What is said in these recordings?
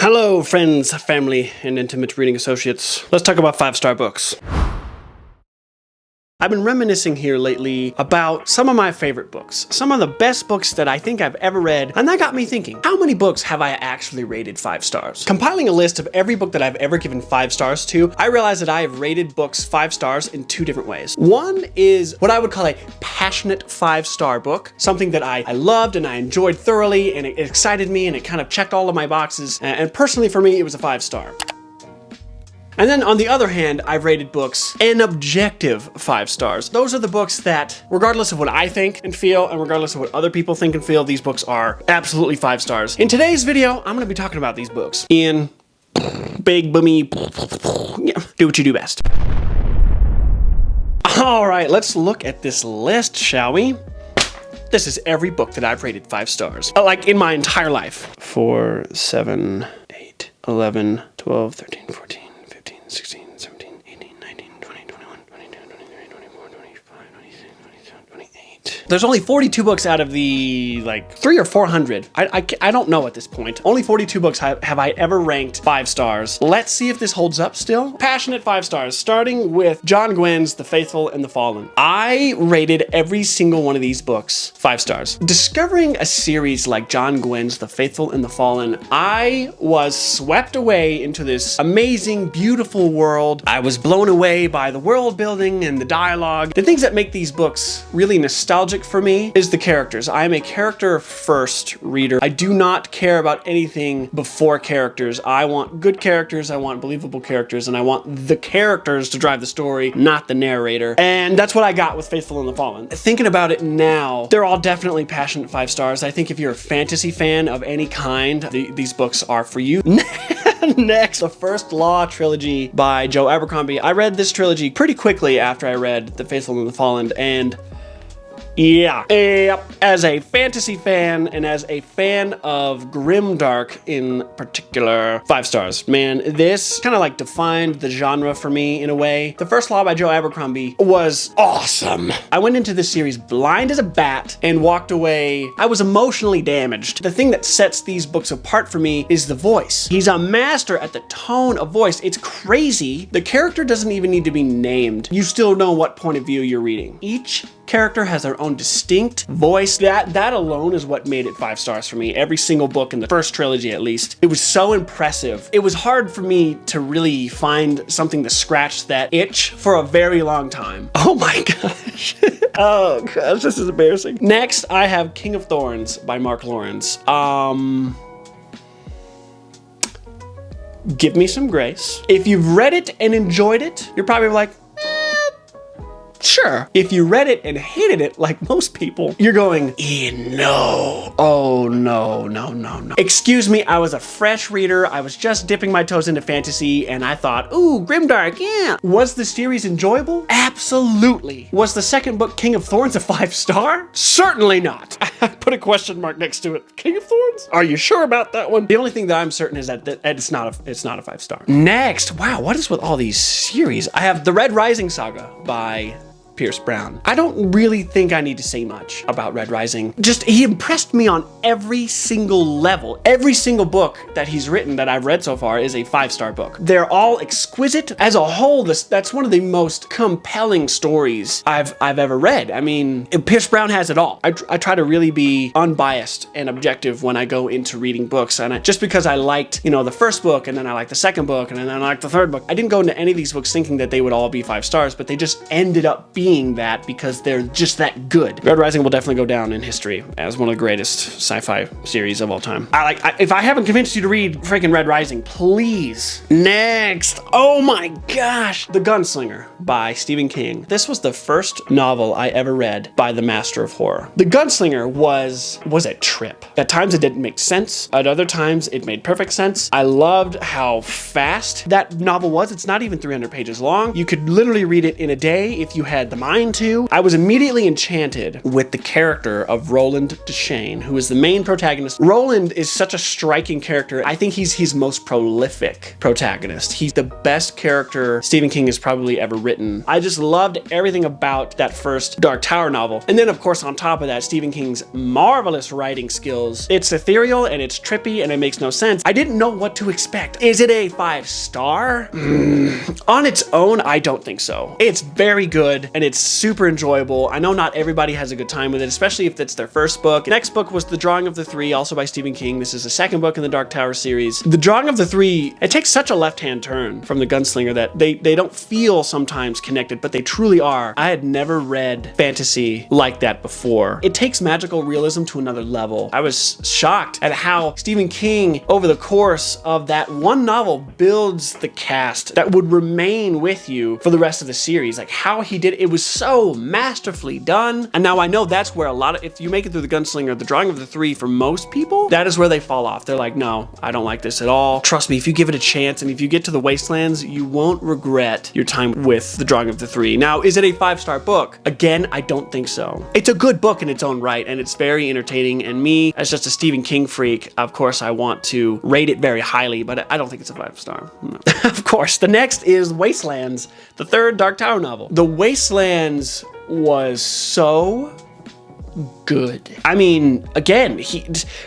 Hello, friends, family, and intimate reading associates. Let's talk about 5-star books. I've been reminiscing here lately about some of my favorite books, some of the best books that I think I've ever read, and that got me thinking, how many books have I actually rated 5 stars? Compiling a list of every book that I've ever given 5 stars to, I realized that I have rated books 5 stars in 2 different ways. One is what I would call a passionate 5-star book, something that I loved and I enjoyed thoroughly, and it excited me, and it kind of checked all of my boxes, and personally for me, it was a 5-star. And then on the other hand, I've rated books an objective 5 stars. Those are the books that, regardless of what I think and feel, and regardless of what other people think and feel, these books are absolutely 5 stars. In today's video, I'm gonna be talking about these books in big, boomy, do what you do best. All right, let's look at this list, shall we? This is every book that I've rated 5 stars, like in my entire life. 4, 7, 8, 11, 12, 13, 14. 16, 17, 18, 19, 20, 21, 22, 23, 24, 25, 26, 27, 28. There's only 42 books out of the, like, 300 or 400. I don't know at this point. Only 42 books have I ever ranked 5 stars. Let's see if this holds up still. Passionate 5 stars, starting with John Gwynn's The Faithful and the Fallen. I rated every single one of these books 5 stars. Discovering a series like John Gwynn's The Faithful and the Fallen, I was swept away into this amazing, beautiful world. I was blown away by the world building and the dialogue. The things that make these books really nostalgic for me is the characters. I am a character first reader. I do not care about anything before characters. I want good characters, I want believable characters, and I want the characters to drive the story, not the narrator. And that's what I got with Faithful and the Fallen. Thinking about it now, they're all definitely passionate 5 stars. I think if you're a fantasy fan of any kind, these books are for you. Next, the First Law trilogy by Joe Abercrombie. I read this trilogy pretty quickly after I read The Faithful and the Fallen, and yeah, as a fantasy fan and as a fan of grimdark in particular, 5 stars. Man, this kind of like defined the genre for me in a way. The First Law by Joe Abercrombie was awesome. I went into this series blind as a bat and walked away. I was emotionally damaged. The thing that sets these books apart for me is the voice. He's a master at the tone of voice. It's crazy. The character doesn't even need to be named. You still know what point of view you're reading. Each character has their own distinct voice. That alone is what made it 5 stars for me. Every single book in the first trilogy, at least. It was so impressive. It was hard for me to really find something to scratch that itch for a very long time. Oh my gosh. Oh gosh, this is embarrassing. Next, I have King of Thorns by Mark Lawrence. Give me some grace. If you've read it and enjoyed it, you're probably like, sure. If you read it and hated it, like most people, you're going, no. Oh, no. Excuse me, I was a fresh reader. I was just dipping my toes into fantasy, and I thought, ooh, grimdark, yeah. Was the series enjoyable? Absolutely. Was the second book, King of Thorns, a 5 star? Certainly not. I put a question mark next to it. King of Thorns? Are you sure about that one? The only thing that I'm certain is that it's not a 5 star. Next, wow, what is with all these series? I have the Red Rising Saga by Pierce Brown. I don't really think I need to say much about Red Rising. Just, he impressed me on every single level. Every single book that he's written that I've read so far is a 5-star book. They're all exquisite. As a whole, that's one of the most compelling stories I've ever read. I mean, Pierce Brown has it all. I try to really be unbiased and objective when I go into reading books, and just because I liked, the first book, and then I liked the second book, and then I liked the third book, I didn't go into any of these books thinking that they would all be 5 stars, but they just ended up being that because they're just that good. Red Rising will definitely go down in history as one of the greatest sci-fi series of all time. If I haven't convinced you to read freaking Red Rising, please. Next, oh my gosh, The Gunslinger by Stephen King. This was the first novel I ever read by the master of horror. The Gunslinger was a trip. At times it didn't make sense. At other times it made perfect sense. I loved how fast that novel was. It's not even 300 pages long. You could literally read it in a day if you had the mind to. I was immediately enchanted with the character of Roland Deschain, who is the main protagonist. Roland is such a striking character. I think he's his most prolific protagonist. He's the best character Stephen King has probably ever written. I just loved everything about that first Dark Tower novel. And then of course on top of that, Stephen King's marvelous writing skills. It's ethereal and it's trippy and it makes no sense. I didn't know what to expect. Is it a 5-star? On its own, I don't think so. It's very good and it's super enjoyable. I know not everybody has a good time with it, especially if it's their first book. The next book was The Drawing of the Three, also by Stephen King. This is the second book in the Dark Tower series. The Drawing of the Three, it takes such a left-hand turn from The Gunslinger that they don't feel sometimes connected, but they truly are. I had never read fantasy like that before. It takes magical realism to another level. I was shocked at how Stephen King, over the course of that one novel, builds the cast that would remain with you for the rest of the series. Like how he did it was so masterfully done. And now I know that's where a lot of, if you make it through The Gunslinger, The Drawing of the Three, for most people, that is where they fall off. They're like, no, I don't like this at all. Trust me, if you give it a chance and if you get to the Wastelands, you won't regret your time with The Drawing of the Three. Now, is it a 5-star book? Again, I don't think so. It's a good book in its own right, and it's very entertaining, and me, as just a Stephen King freak, of course I want to rate it very highly, but I don't think it's a 5-star. No. Of course, the next is Wastelands, the third Dark Tower novel. The Wastelands was so good. I mean, again,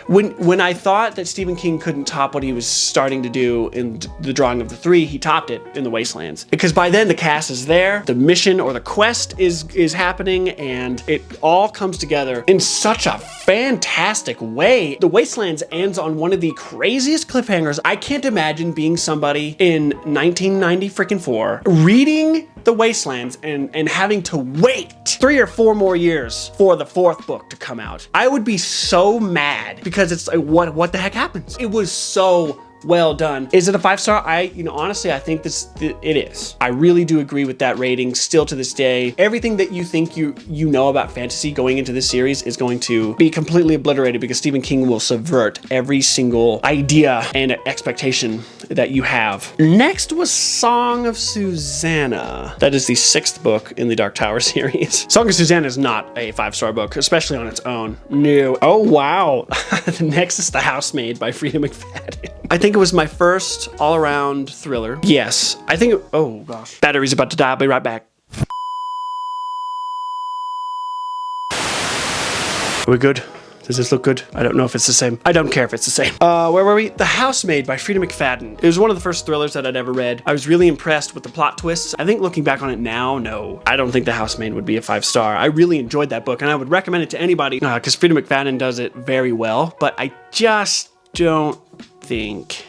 when I thought that Stephen King couldn't top what he was starting to do in The Drawing of the Three, he topped it in The Wastelands. Because by then the cast is there, the mission or the quest is happening, and it all comes together in such a fantastic way. The Wastelands ends on one of the craziest cliffhangers. I can't imagine being somebody in 1994 reading The Wastelands and having to wait 3 or 4 more years for the 4th book to come out. I would be so mad because it's like, what the heck happens? It was so well done. Is it a 5-star? Honestly, I think it is. I really do agree with that rating still to this day. Everything that you think you know about fantasy going into this series is going to be completely obliterated because Stephen King will subvert every single idea and expectation that you have. Next was Song of Susanna. That is the 6th book in the Dark Tower series. Song of Susanna is not a 5-star book, especially on its own. No. Oh, wow. Next is The Housemaid by Frida McFadden. I think it was my first all-around thriller. Yes, I think oh gosh. Battery's about to die, I'll be right back. Are we good? Does this look good? I don't know if it's the same. I don't care if it's the same. Where were we? The Housemaid by Frida McFadden. It was one of the first thrillers that I'd ever read. I was really impressed with the plot twists. I think looking back on it now, no. I don't think The Housemaid would be a 5-star. I really enjoyed that book and I would recommend it to anybody because Frida McFadden does it very well, but I just don't think.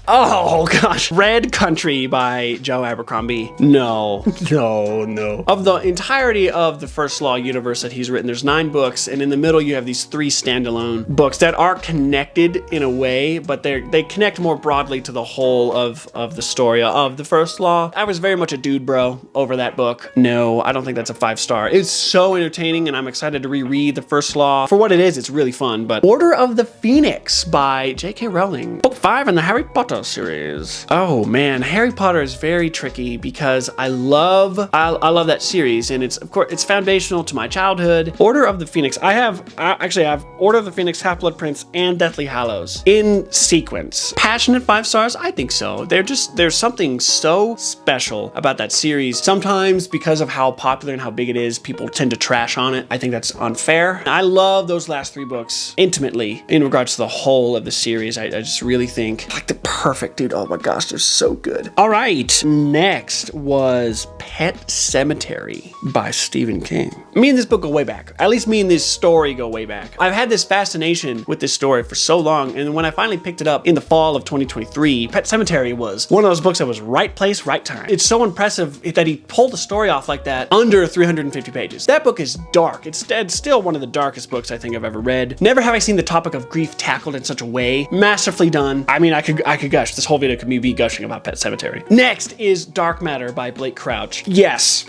Oh gosh. Red Country by Joe Abercrombie. No. Of the entirety of the First Law universe that he's written, there's 9 books, and in the middle you have these 3 standalone books that are connected in a way, but they connect more broadly to the whole of the story of the First Law. I was very much a dude bro over that book. No, I don't think that's a 5-star. It's so entertaining, and I'm excited to reread the First Law. For what it is, it's really fun, but Order of the Phoenix by J.K. Rowling. Book 5 in the Harry Potter series. Oh man, Harry Potter is very tricky because I love that series, and it's of course it's foundational to my childhood. Order of the Phoenix. I actually have Order of the Phoenix, Half-Blood Prince, and Deathly Hallows in sequence. Passionate 5 stars? I think so. There's something so special about that series. Sometimes because of how popular and how big it is, people tend to trash on it. I think that's unfair. I love those last 3 books intimately in regards to the whole of the series. I just really think like the perfect, dude. Oh my gosh, they're so good. All right, next was Pet Sematary by Stephen King. Me and this book go way back. At least me and this story go way back. I've had this fascination with this story for so long, and when I finally picked it up in the fall of 2023, Pet Sematary was one of those books that was right place, right time. It's so impressive that he pulled the story off like that under 350 pages. That book is dark. It's still one of the darkest books I think I've ever read. Never have I seen the topic of grief tackled in such a way. Masterfully done. I mean, I could gush. This whole video could be me gushing about Pet Sematary. Next is Dark Matter by Blake Crouch. Yes.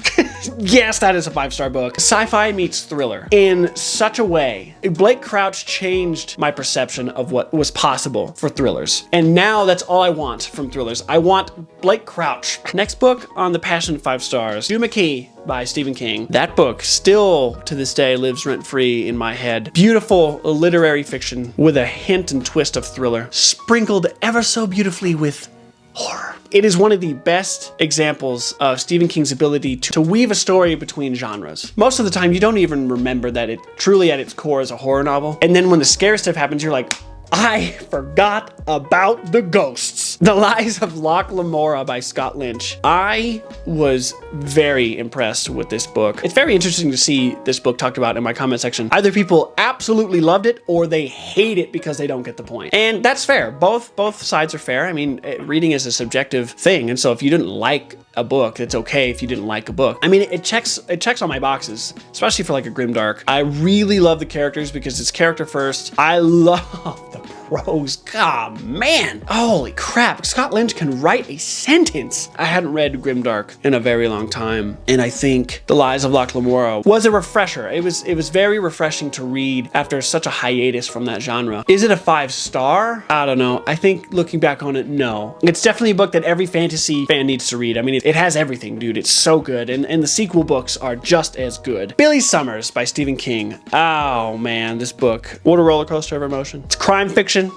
Yes, that is a 5-star book. Sci-fi meets thriller in such a way. Blake Crouch changed my perception of what was possible for thrillers. And now that's all I want from thrillers. I want Blake Crouch. Next book on the Passion 5 stars. Hugh McKee by Stephen King. That book still to this day lives rent-free in my head. Beautiful literary fiction with a hint and twist of thriller, sprinkled ever so beautifully with horror. It is one of the best examples of Stephen King's ability to weave a story between genres. Most of the time, you don't even remember that it truly at its core is a horror novel. And then when the scary stuff happens, you're like, I forgot about the ghosts. The Lies of Loch Lamora by Scott Lynch. I was very impressed with this book. It's very interesting to see this book talked about in my comment section. Either people absolutely loved it or they hate it because they don't get the point. And that's fair. Both sides are fair. I mean, reading is a subjective thing. And so if you didn't like a book, it's okay if you didn't like a book. I mean, it checks all my boxes, especially for like a grimdark. I really love the characters because it's character first. I love the prose. God, man. Holy crap. Scott Lynch can write a sentence. I hadn't read grimdark in a very long time, and I think The Lies of Loch Lamora was a refresher. It was very refreshing to read after such a hiatus from that genre. Is it a 5-star? I don't know. I think looking back on it, no. It's definitely a book that every fantasy fan needs to read. I mean, it has everything, dude. It's so good, and the sequel books are just as good. Billy Summers by Stephen King. Oh man, this book. What a roller coaster of emotion. It's crime fiction.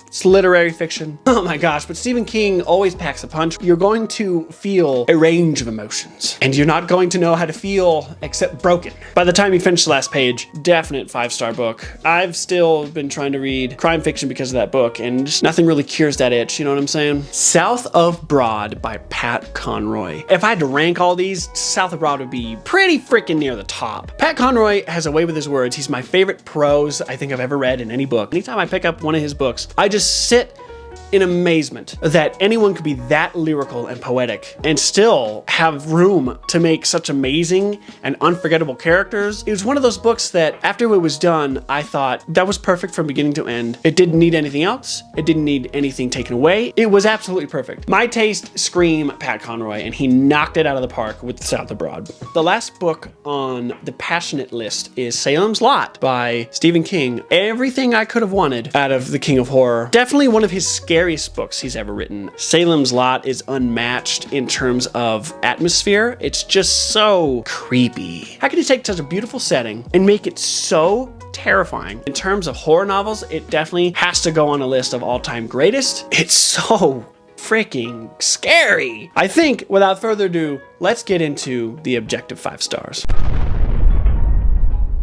It's literary fiction. Oh my gosh, but Stephen King always packs a punch. You're going to feel a range of emotions, and you're not going to know how to feel except broken. By the time you finish the last page, definite 5-star book. I've still been trying to read crime fiction because of that book, and just nothing really cures that itch, you know what I'm saying? South of Broad by Pat Conroy. If I had to rank all these, South of Broad would be pretty freaking near the top. Pat Conroy has a way with his words. He's my favorite prose I think I've ever read in any book. Anytime I pick up one of his books, I just sit in amazement that anyone could be that lyrical and poetic and still have room to make such amazing and unforgettable characters. It was one of those books that after it was done, I thought that was perfect from beginning to end. It didn't need anything else. It didn't need anything taken away. It was absolutely perfect. My taste scream Pat Conroy, and he knocked it out of the park with South of Broad. The last book on the passionate list is Salem's Lot by Stephen King. Everything I could have wanted out of the King of Horror. Definitely one of his scariest books he's ever written. Salem's Lot is unmatched in terms of atmosphere. It's just so creepy. How can you take such a beautiful setting and make it so terrifying? In terms of horror novels, it definitely has to go on a list of all-time greatest. It's so freaking scary. I think, without further ado, let's get into the objective 5 stars.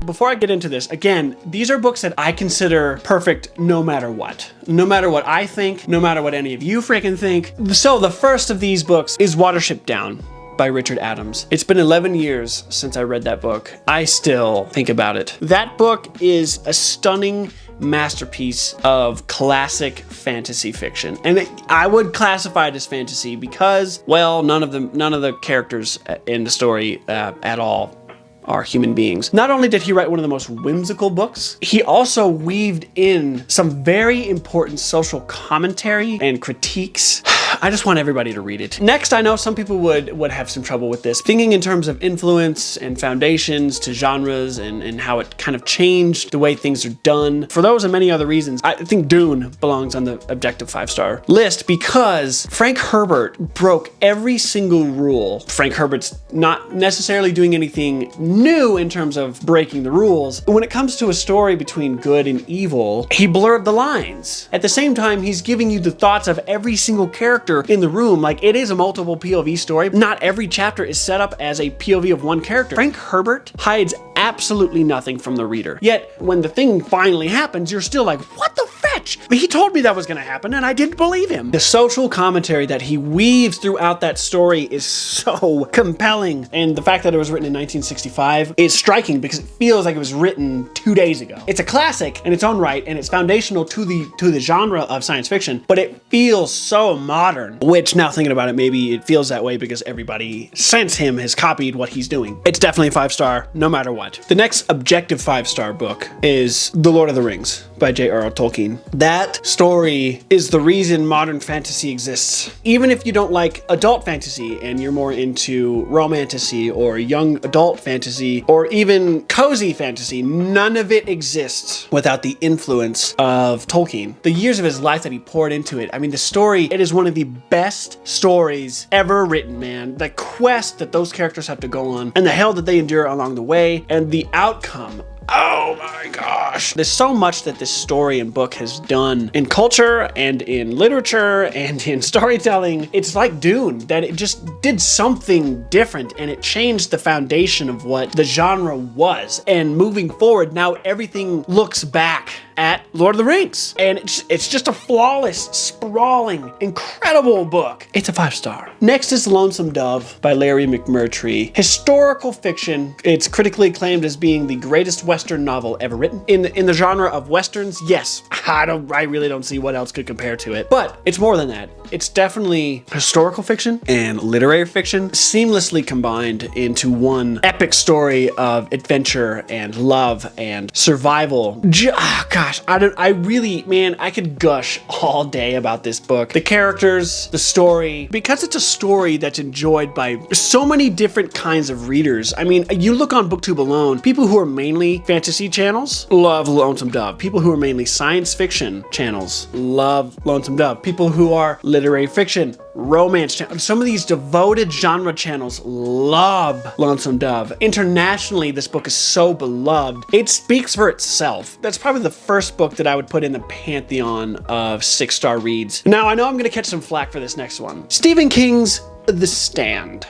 Before I get into this, again, these are books that I consider perfect no matter what. No matter what I think, no matter what any of you freaking think. So the first of these books is Watership Down by Richard Adams. It's been 11 years since I read that book. I still think about it. That book is a stunning masterpiece of classic fantasy fiction. And I would classify it as fantasy because, well, none of the characters in the story at all are human beings. Not only did he write one of the most whimsical books, he also weaved in some very important social commentary and critiques. I just want everybody to read it. Next, I know some people would have some trouble with this, thinking in terms of influence and foundations to genres and how it kind of changed the way things are done. For those and many other reasons, I think Dune belongs on the objective 5-star list because Frank Herbert broke every single rule. Frank Herbert's not necessarily doing anything new in terms of breaking the rules. But when it comes to a story between good and evil, he blurred the lines. At the same time, he's giving you the thoughts of every single character in the room. Like, it is a multiple POV story. Not every chapter is set up as a POV of one character. Frank Herbert hides absolutely nothing from the reader. Yet, when the thing finally happens, you're still like, what the fetch? But he told me that was gonna happen and I didn't believe him. The social commentary that he weaves throughout that story is so compelling. And the fact that it was written in 1965 is striking because it feels like it was written 2 days ago. It's a classic in its own right, and it's foundational to the genre of science fiction, but it feels so modern, which now thinking about it, maybe it feels that way because everybody since him has copied what he's doing. It's definitely a 5-star, no matter what. The next objective 5-star book is The Lord of the Rings by J.R.R. Tolkien. That story is the reason modern fantasy exists. Even if you don't like adult fantasy and you're more into romantasy or young adult fantasy or even cozy fantasy, none of it exists without the influence of Tolkien. The years of his life that he poured into it. I mean, the story, it is one of the best stories ever written, man. The quest that those characters have to go on and the hell that they endure along the way and the outcome. Oh my gosh. There's so much that this story and book has done in culture and in literature and in storytelling. It's like Dune, that it just did something different and it changed the foundation of what the genre was. And moving forward, now everything looks back at Lord of the Rings. And it's just a flawless, sprawling, incredible book. It's a 5-star. Next is Lonesome Dove by Larry McMurtry. Historical fiction. It's critically acclaimed as being the greatest Western novel ever written. In the genre of Westerns, yes, I really don't see what else could compare to it. But it's more than that. It's definitely historical fiction and literary fiction seamlessly combined into one epic story of adventure and love and survival. Gosh, I could gush all day about this book. The characters, the story, because it's a story that's enjoyed by so many different kinds of readers. I mean, you look on BookTube alone, people who are mainly fantasy channels love Lonesome Dove. People who are mainly science fiction channels love Lonesome Dove. People who are literary fiction, romance channels, some of these devoted genre channels love Lonesome Dove. Internationally, this book is so beloved. It speaks for itself. That's probably the first book that I would put in the pantheon of 6-star reads. Now, I know I'm gonna catch some flack for this next one. Stephen King's The Stand.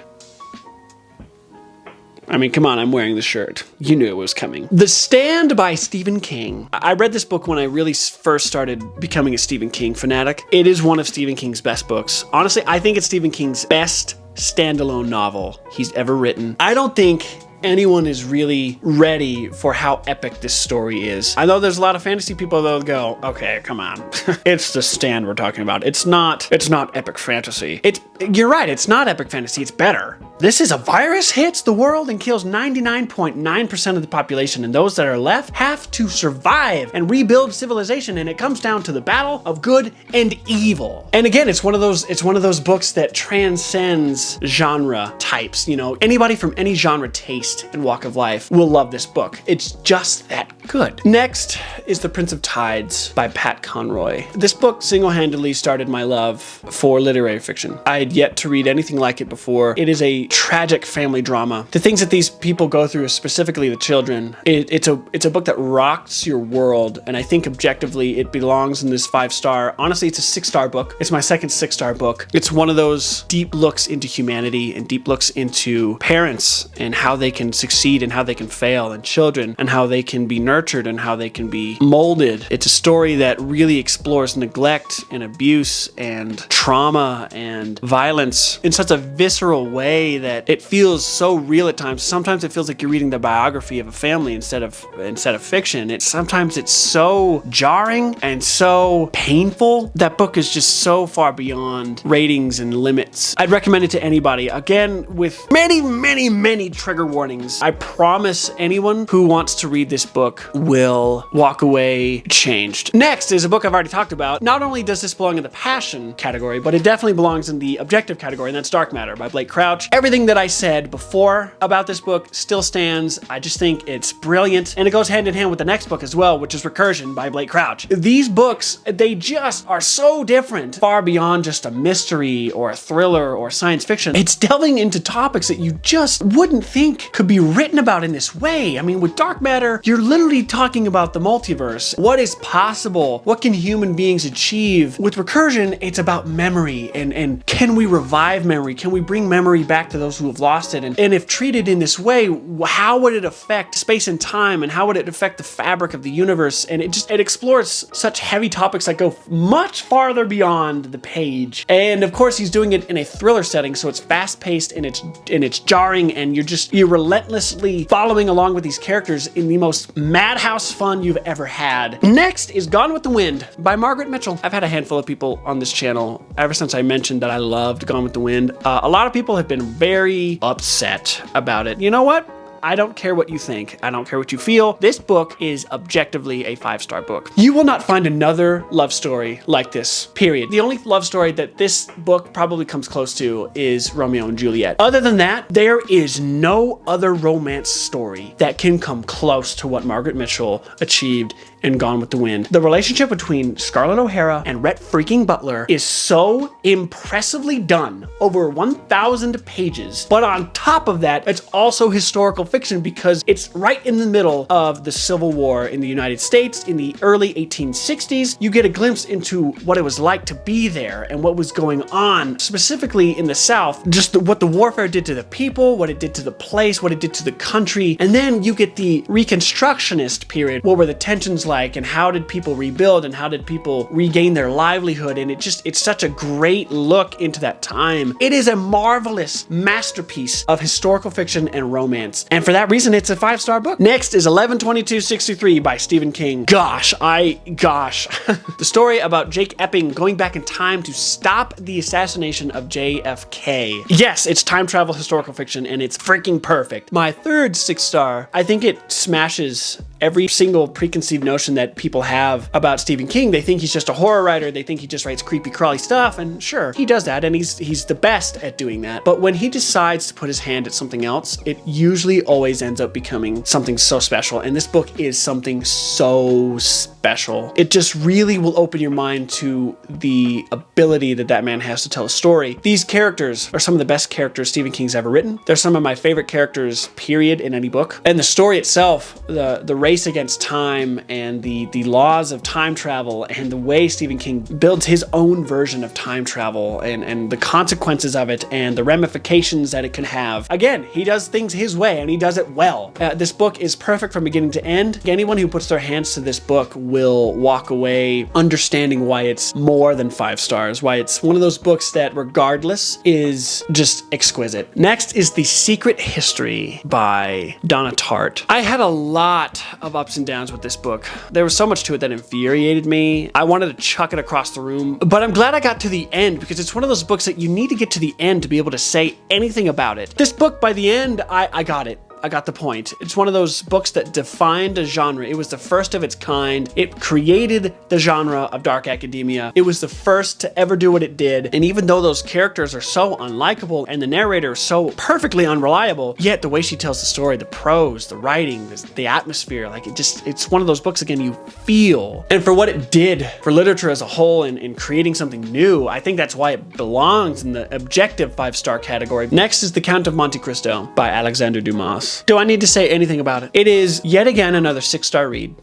I mean, come on, I'm wearing the shirt. You knew it was coming. The Stand by Stephen King. I read this book when I really first started becoming a Stephen King fanatic. It is one of Stephen King's best books. Honestly, I think it's Stephen King's best standalone novel he's ever written. I don't think anyone is really ready for how epic this story is. I know there's a lot of fantasy people that'll go, okay, come on. It's The Stand we're talking about. It's not epic fantasy. You're right, it's not epic fantasy, it's better. This is a virus hits the world and kills 99.9% of the population, and those that are left have to survive and rebuild civilization, and it comes down to the battle of good and evil. And again, it's one of those books that transcends genre types. You know, anybody from any genre taste and walk of life will love this book. It's just that good. Next is The Prince of Tides by Pat Conroy. This book single-handedly started my love for literary fiction. I had yet to read anything like it before. It is a tragic family drama. The things that these people go through, specifically the children, it's a book that rocks your world, and I think objectively it belongs in this 5-star. Honestly, it's a 6-star book. It's my second 6-star book. It's one of those deep looks into humanity and deep looks into parents and how they can succeed and how they can fail, and children and how they can be nurtured and how they can be molded. It's a story that really explores neglect and abuse and trauma and violence in such a visceral way that it feels so real at times. Sometimes it feels like you're reading the biography of a family instead of fiction. Sometimes it's so jarring and so painful. That book is just so far beyond ratings and limits. I'd recommend it to anybody. Again, with many trigger warnings. I promise anyone who wants to read this book will walk away changed. Next is a book I've already talked about. Not only does this belong in the passion category, but it definitely belongs in the objective category, and that's Dark Matter by Blake Crouch. Everything that I said before about this book still stands. I just think it's brilliant, and it goes hand in hand with the next book as well, which is Recursion by Blake Crouch. These books, they just are so different, far beyond just a mystery or a thriller or science fiction. It's delving into topics that you just wouldn't think could be written about in this way. I mean, with Dark Matter, you're literally talking about the multiverse. What is possible? What can human beings achieve? With Recursion, it's about memory and can we revive memory? Can we bring memory back to those who have lost it? And if treated in this way, how would it affect space and time, and how would it affect the fabric of the universe? And it explores such heavy topics that go much farther beyond the page. And of course, he's doing it in a thriller setting, so it's fast-paced and it's jarring, and you're relentlessly following along with these characters in the most madhouse fun you've ever had. Next is Gone with the Wind by Margaret Mitchell. I've had a handful of people on this channel ever since I mentioned that I loved Gone with the Wind. A lot of people have been very upset about it. You know what? I don't care what you think. I don't care what you feel. This book is objectively a 5-star book. You will not find another love story like this, period. The only love story that this book probably comes close to is Romeo and Juliet. Other than that, there is no other romance story that can come close to what Margaret Mitchell achieved in Gone with the Wind. The relationship between Scarlett O'Hara and Rhett freaking Butler is so impressively done, over 1,000 pages. But on top of that, it's also historical fiction because it's right in the middle of the Civil War in the United States in the early 1860s. You get a glimpse into what it was like to be there and what was going on, specifically in the South, just what the warfare did to the people, what it did to the place, what it did to the country. And then you get the Reconstructionist period. What were the tensions like, and how did people rebuild, and how did people regain their livelihood? And it's such a great look into that time. It is a marvelous masterpiece of historical fiction and romance, and for that reason it's a 5-star book. Next is 11/22/63 by Stephen King. Gosh. The story about Jake Epping going back in time to stop the assassination of JFK. Yes, it's time travel historical fiction, and it's freaking perfect. My third 6-star, I think it smashes every single preconceived notion that people have about Stephen King. They think he's just a horror writer. They think he just writes creepy crawly stuff, and sure, he does that, and he's the best at doing that. But when he decides to put his hand at something else, it usually always ends up becoming something so special, and this book is something so special. It just really will open your mind to the ability that man has to tell a story. These characters are some of the best characters Stephen King's ever written. They're some of my favorite characters, period, in any book. And the story itself, the race against time and the laws of time travel, and the way Stephen King builds his own version of time travel and the consequences of it and the ramifications that it can have. Again, he does things his way, and he does it well. This book is perfect from beginning to end. Anyone who puts their hands to this book will walk away understanding why it's more than 5 stars, why it's one of those books that regardless is just exquisite. Next is The Secret History by Donna Tartt. I had a lot of ups and downs with this book. There was so much to it that infuriated me. I wanted to chuck it across the room, but I'm glad I got to the end, because it's one of those books that you need to get to the end to be able to say anything about it. This book, by the end, I got it. I got the point. It's one of those books that defined a genre. It was the first of its kind. It created the genre of dark academia. It was the first to ever do what it did. And even though those characters are so unlikable and the narrator is so perfectly unreliable, yet the way she tells the story, the prose, the writing, the atmosphere, like it's one of those books, again, you feel. And for what it did for literature as a whole and in creating something new, I think that's why it belongs in the objective 5-star category. Next is The Count of Monte Cristo by Alexander Dumas. Do I need to say anything about it? It is yet again another 6-star read.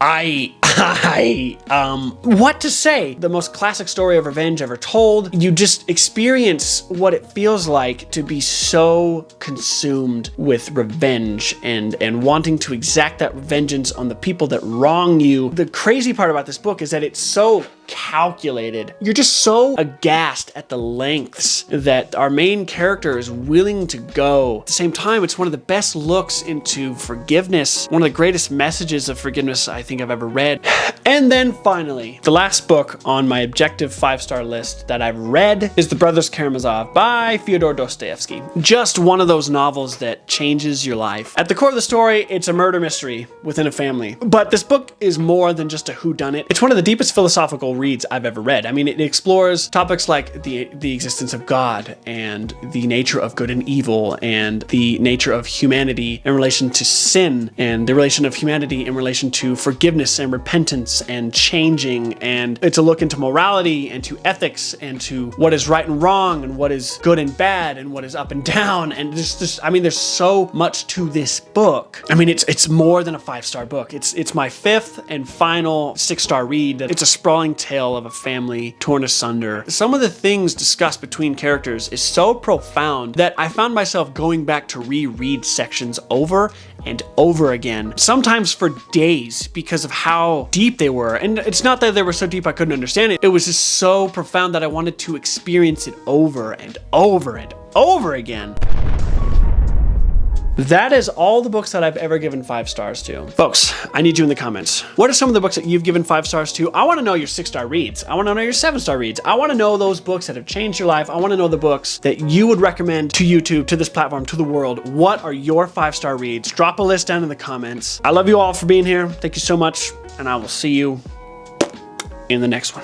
What to say? The most classic story of revenge ever told. You just experience what it feels like to be so consumed with revenge and wanting to exact that vengeance on the people that wrong you. The crazy part about this book is that it's so calculated. You're just so aghast at the lengths that our main character is willing to go. At the same time, it's one of the best looks into forgiveness, one of the greatest messages of forgiveness I think I've ever read. And then finally, the last book on my objective 5-star list that I've read is The Brothers Karamazov by Fyodor Dostoevsky. Just one of those novels that changes your life. At the core of the story, it's a murder mystery within a family. But this book is more than just a whodunit. It's one of the deepest philosophical reads I've ever read. I mean, it explores topics like the existence of God and the nature of good and evil and the nature of humanity in relation to sin and the relation of humanity in relation to forgiveness and repentance and changing. And it's a look into morality and to ethics and to what is right and wrong and what is good and bad and what is up and down. And there's so much to this book. I mean, it's more than a 5-star book. It's my 5th and final 6-star read. It's a sprawling tale of a family torn asunder. Some of the things discussed between characters is so profound that I found myself going back to reread sections over and over again, sometimes for days, because of how deep they were. And it's not that they were so deep I couldn't understand it. It was just so profound that I wanted to experience it over and over and over again. That is all the books that I've ever given 5 stars to. Folks, I need you in the comments. What are some of the books that you've given 5 stars to? I want to know your 6-star reads. I want to know your 7-star reads. I want to know those books that have changed your life. I want to know the books that you would recommend to YouTube, to this platform, to the world. What are your 5-star reads? Drop a list down in the comments. I love you all for being here. Thank you so much, and I will see you in the next one.